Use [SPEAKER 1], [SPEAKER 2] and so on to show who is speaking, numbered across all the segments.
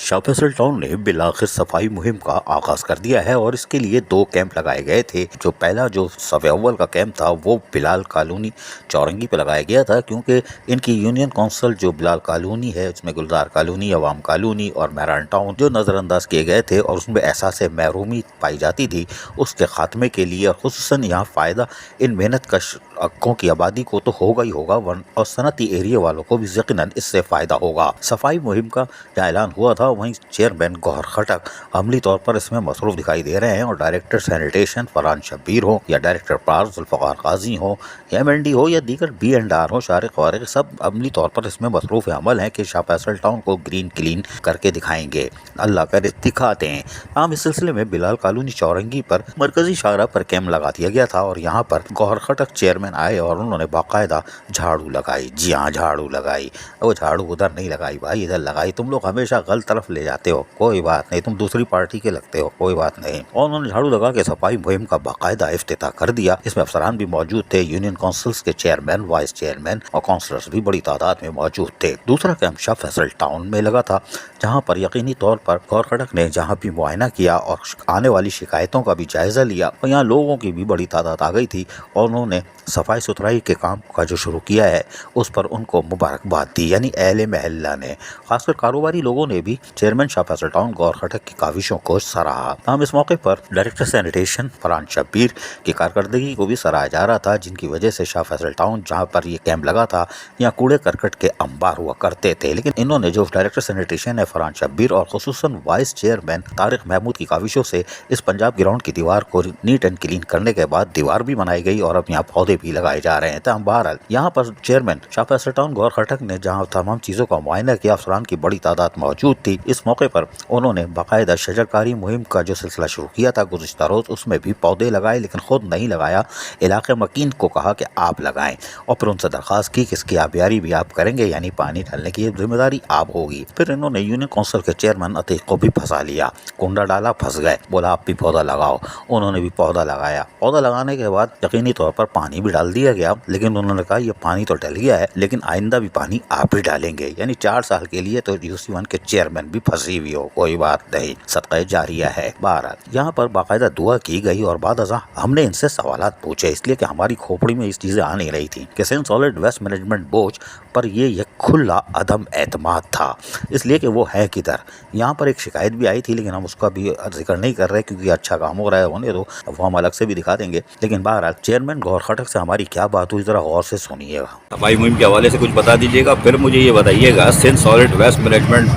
[SPEAKER 1] Shah Faisal town ने बिलाखिर सफाई मुहिम का आगाज कर दिया है और इसके लिए 2 कैंप लगाए गए थे। जो पहला जो सफ़े अव्वल का कैंप था वो बिलाल कॉलोनी चौरंगी पे लगाया गया था, क्योंकि इनकी यूनियन काउंसिल जो बिलाल कॉलोनी है उसमें गुलजार कॉलोनी, अवाम कॉलोनी और मेहरान टाउन जो नज़रअंदाज किए गए थे और उसमें एहसास महरूमी पाई जाती थी, उसके खात्मे के लिए और खुसूसन यहाँ फ़ायदा इन मेहनत कशों की आबादी को तो होगा ही होगा और सनती एरिया वालों को भी यकीनन इससे फ़ायदा होगा। सफाई मुहिम का जहाँ ऐलान हुआ था वहीं चेयरमैन गौहर खटक अमली तौर पर इसमें मसरूफ दिखाई दे रहे हैं और डायरेक्टर सैनिटेशन फरहान शब्बीर हो या डायरेक्टर पार जुल्फ़कार काजी हो या MND हो या दीगर B&R हो, शारिक वारिक सब अमली तौर पर इसमें मसरूफ अमल हैं कि शाह फैसल टाउन को ग्रीन क्लीन करके दिखाएंगे। अल्लाह करे दिखाते हैं। आम इस सिलसिले में बिलाल कॉलोनी चौरंगी पर मरकजी शाहरा पर कैंप लगा दिया गया था और यहाँ पर गौहर खटक चेयरमैन आए और उन्होंने बाकायदा झाड़ू लगाई। जी हाँ, झाड़ू लगाई। वो झाड़ू उधर नहीं लगाई भाई, इधर लगाई। तुम लोग हमेशा गलत तरफ ले जाते हो, कोई बात नहीं, तुम दूसरी पार्टी के लगते हो, कोई बात नहीं। और उन्होंने झाड़ू लगा के सफाई मुहिम का बाकायदा इफ्तिताह कर दिया। इसमें अफसरान भी मौजूद थे, यूनियन काउंसिल्स के चेयरमैन, वाइस चेयरमैन और काउंसलर्स भी बड़ी तादाद में मौजूद थे। दूसरा कैंप शाह फैसल टाउन में लगा था, जहाँ पर यकीनी तौर पर गौहर खटक ने जहाँ भी मुआयना किया और आने वाली शिकायतों का भी जायजा लिया और यहाँ लोगों की भी बड़ी तादाद आ गई थी और उन्होंने सफाई सुथराई के काम का जो शुरू किया है उस पर उनको मुबारकबाद दी, यानी अहले महल्ला ने, खासकर कारोबारी लोगों ने भी चेयरमैन शाह फैसल टाउन गौहर खटक की काविशों को सराहा। हम इस मौके पर डायरेक्टर सैनिटेशन फरहान शब्बीर की कारकर्दगी को भी सराहा जा रहा था, जिनकी वजह से शाह फैसल टाउन जहाँ पर ये कैंप लगा था यहाँ कूड़े करकट के अंबार हुआ करते थे, लेकिन इन्होंने जो डायरेक्टर सैनिटेशन है फरहान शब्बीर और खुसूसन वाइस चेयरमैन तारिक महमूद की काविशों से इस पंजाब ग्राउंड की दीवार को नीट एंड क्लीन करने के बाद दीवार भी बनाई गई और अब यहाँ पौधे भी लगाए जा रहे हैं। बहरहाल यहाँ पर चेयरमैन शाह फैसल टाउन गौहर खटक ने जहाँ तमाम चीज़ों का मुआयना किया, अफसरान की बड़ी तादाद मौजूद थी। इस मौके पर उन्होंने बाकायदा शजरकारी मुहिम का जो सिलसिला शुरू किया था गुज़िश्ता रोज़, उसमें भी पौधे लगाए लेकिन खुद नहीं लगाया, इलाके मकीन को कहा कि आप लगाएं और फिर उनसे दरख्वास्त की कि इसकी आबियारी भी आप करेंगे, यानी पानी डालने की जिम्मेदारी आप होगी। फिर इन्होंने यूनियन काउंसिल के चेयरमैन अतीक को भी फंसा लिया, कुंडा डाला, फंस गए, बोला आप भी पौधा लगाओ। उन्होंने भी पौधा लगाया। पौधा लगाने के बाद यकीनी तौर पर पानी भी डाल दिया गया, लेकिन उन्होंने कहा ये पानी तो डल गया है लेकिन आइंदा भी पानी आप ही डालेंगे, यानी 4 साल के लिए तो UC1 के चेयरमैन भी फंसी हुई हो, कोई बात नहीं, सदक़े जारिया है। बहरहाल यहाँ पर बाकायदा दुआ की गई और बाद अज़ा हमने इनसे सवालात पूछे, इसलिए कि हमारी खोपड़ी में इस चीज़ें आ नहीं रही थी कि Sindh solid waste management board पर ये खुला अदम एतमाद था, इसलिए कि वो है किधर। यहाँ पर एक शिकायत भी आई थी लेकिन हम उसका भी जिक्र नहीं कर रहे क्योंकि अच्छा काम हो रहा है, होने दो, वो हम अलग से भी दिखा देंगे। लेकिन बहरहाल चेयरमैन गौहर खटक से हमारी क्या बात हुई, जरा गौर से सुनिएगा।
[SPEAKER 2] सफाई मुहिम के हवाले से कुछ बता दीजिएगा, फिर मुझे ये बताइएगा Sindh solid waste management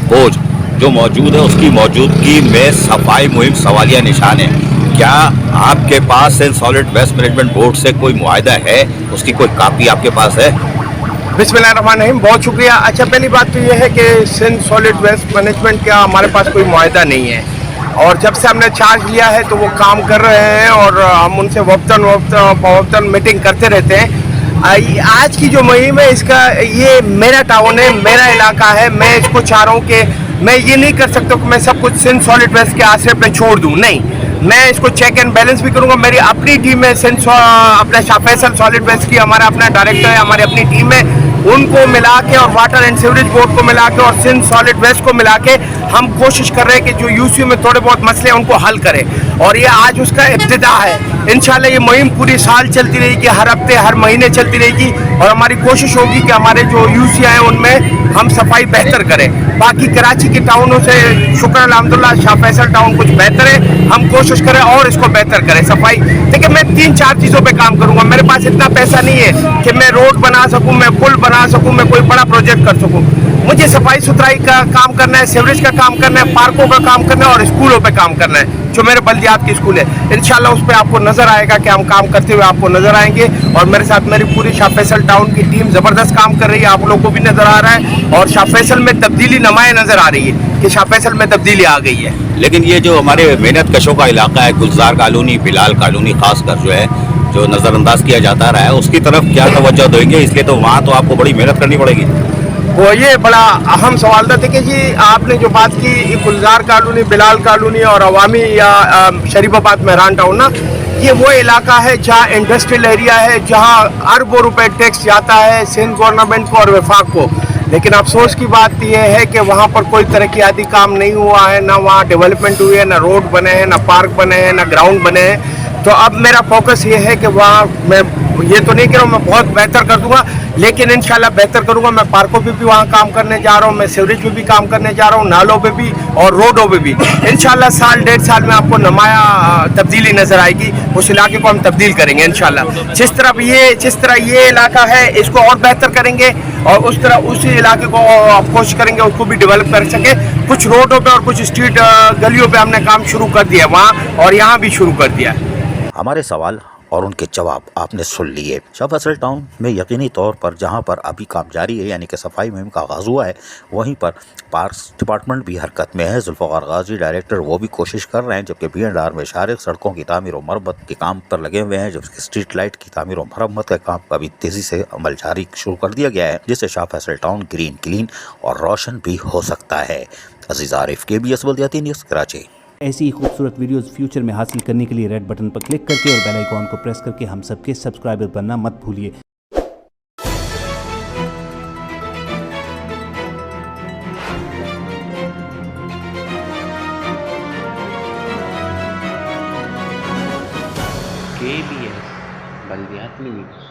[SPEAKER 2] board जो मौजूद है उसकी मौजूदगी में सफाई मुहिम सवालिया निशान है। क्या आपके पास सेंट सॉलिड वेस्ट मैनेजमेंट बोर्ड से कोई मुआहदा है, उसकी कोई कापी आपके पास है?
[SPEAKER 3] बिस्मिल्लाहिर्रहमानिर्रहीम, बहुत शुक्रिया। अच्छा, पहली बात तो ये है कि सेंट सॉलिड वेस्ट मैनेजमेंट का हमारे पास कोई मुआहदा नहीं है और जब से हमने चार्ज लिया है तो वो काम कर रहे हैं और हम उनसे वक्तन मीटिंग करते रहते हैं। आज की जो मुहिम है इसका, ये मेरा टाउन है, मेरा इलाका है, मैं इसको चाह रहा हूँ कि मैं ये नहीं कर सकता कि मैं सब कुछ सेंट सॉलिड वेस्ट के आश्रय पे छोड़ दूँ, नहीं, मैं इसको चेक एंड बैलेंस भी करूँगा। मेरी अपनी टीम है अपने शाह फैसल सॉलिड वेस्ट की, हमारा अपना डायरेक्टर है, हमारी अपनी टीम है, उनको मिला के और वाटर एंड सीवरेज बोर्ड को मिला के और सेंट सॉलिड वेस्ट को मिला के हम कोशिश कर रहे हैं कि जो UC में थोड़े बहुत मसले हैं उनको हल करें और ये आज उसका इब्तिदा है। इंशाल्लाह ये मुहिम पूरी साल चलती रहेगी, हर हफ्ते हर महीने चलती रहेगी और हमारी कोशिश होगी कि हमारे जो UC हैं उनमें हम सफाई बेहतर करें। बाकी कराची के टाउनों से शुक्र अल्हम्दुलिल्लाह शाह फैसल टाउन कुछ बेहतर है, हम कोशिश करें और इसको बेहतर करें सफाई। देखिए, मैं 3-4 चीज़ों पे काम करूंगा, मेरे पास इतना पैसा नहीं है कि मैं रोड बना सकूं, मैं पुल बना सकूं, मैं कोई बड़ा प्रोजेक्ट कर सकूं। मुझे सफाई सुथराई का काम करना है, सीवरेज का काम करना है, पार्कों का काम करना है और स्कूलों पे काम करना है जो मेरे बल्दियात के स्कूल है। इंशाल्लाह उस पर आपको नजर आएगा कि हम काम करते हुए आपको नजर आएंगे और मेरे साथ मेरी पूरी शाह फैसल टाउन की टीम जबरदस्त काम कर रही है, आप लोगों को भी नजर आ रहा है और शाह फैसल में तब्दीली नुमाया नजर आ रही है कि शाह फैसल में तब्दीली आ गई है।
[SPEAKER 2] लेकिन ये जो हमारे मेहनत कशों का इलाका है, गुलजार कॉलोनी, बिलाल कॉलोनी खासकर जो है, जो नज़रअंदाज किया जाता रहा है, उसकी तरफ क्या तवज्जो देंगे? इसलिए तो वहाँ तो आपको बड़ी मेहनत करनी पड़ेगी।
[SPEAKER 3] वो ये बड़ा अहम सवाल था। देखिए जी, आपने जो बात की गुलजार कॉलोनी, बिलाल कॉलोनी और अवामी या शरीफाबाद मेहरान टाउन ना, ये वो इलाका है जहाँ इंडस्ट्रियल एरिया है, जहाँ अरबों रुपए टैक्स जाता है सिंध गवर्नमेंट को और वफाक को। लेकिन अफसोस की बात यह है कि वहाँ पर कोई तरक्याती काम नहीं हुआ है, ना वहाँ डेवलपमेंट हुई है, ना रोड बने हैं, ना पार्क बने हैं, ना ग्राउंड बने हैं। तो अब मेरा फोकस ये है कि वहाँ मैं ये तो नहीं कह रहा हूँ मैं बहुत बेहतर कर दूंगा, लेकिन इंशाल्लाह बेहतर करूंगा। मैं पार्कों पे भी वहाँ काम करने जा रहा हूँ, मैं सीवरेज पे भी काम करने जा रहा हूँ, नालों पे भी और रोडों पे भी। इंशाल्लाह साल 1.5 साल में आपको नुमाया तब्दीली नजर आएगी। उस इलाके को हम तब्दील करेंगे इंशाल्लाह। जिस तरह ये इलाका है इसको और बेहतर करेंगे, और उस तरह उसी इलाके को आप कोशिश करेंगे उसको भी डेवलप कर सके। कुछ रोडों पे और कुछ स्ट्रीट गलियों पे हमने काम शुरू कर दिया वहाँ, और यहाँ भी शुरू कर दिया है।
[SPEAKER 1] हमारे सवाल और उनके जवाब आपने सुन लिए। शाह फैसल टाउन में यकीनी तौर पर जहां पर अभी काम जारी है, यानी कि सफाई मुहिम का आगाज़ हुआ है, वहीं पर पार्क्स डिपार्टमेंट भी हरकत में है। जुल्फ़िकार गाजी डायरेक्टर वो भी कोशिश कर रहे हैं, जबकि B&R में शारिक सड़कों की तामीर और मरम्मत के काम पर लगे हुए हैं, जबकि स्ट्रीट लाइट की तामीर और मरम्मत का काम अभी तेज़ी से अमल जारी शुरू कर दिया गया है, जिससे Shah Faisal town green, clean और रोशन भी हो सकता है। अजीज़ आरिफ, KBS बल्दियाती न्यूज़, कराची।
[SPEAKER 4] ऐसी ही खूबसूरत वीडियोस फ्यूचर में हासिल करने के लिए रेड बटन पर क्लिक करके और बेल आइकॉन को प्रेस करके हम सबके सब्सक्राइबर बनना मत भूलिए।
[SPEAKER 5] KBS बल्दियाती न्यूज़।